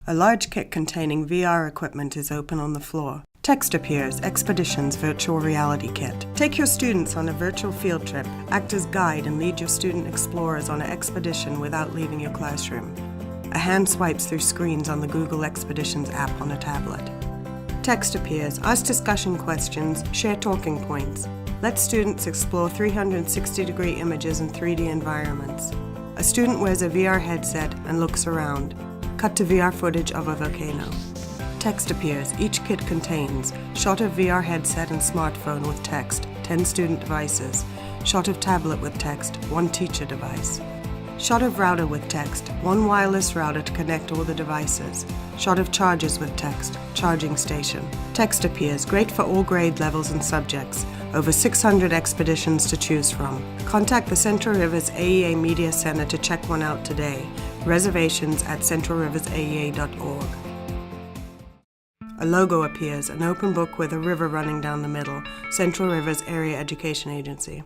A large kit containing VR equipment is open on the floor. Text appears, Expeditions Virtual Reality Kit. Take your students on a virtual field trip, act as guide and lead your student explorers on an expedition without leaving your classroom. A hand swipes through screens on the Google Expeditions app on a tablet. Text appears, ask discussion questions, share talking points. Let students explore 360-degree images in 3D environments. A student wears a VR headset and looks around. Cut to VR footage of a volcano. Text appears. Each kit contains shot of VR headset and smartphone with text, 10 student devices. Shot of tablet with text, 1 teacher device. Shot of router with text, 1 wireless router to connect all the devices. Shot of chargers with text, charging station. Text appears. Great for all grade levels and subjects. Over 600 expeditions to choose from. Contact the Central Rivers AEA Media Center to check one out today. Reservations at centralriversaea.org. A logo appears, an open book with a river running down the middle. Central Rivers Area Education Agency.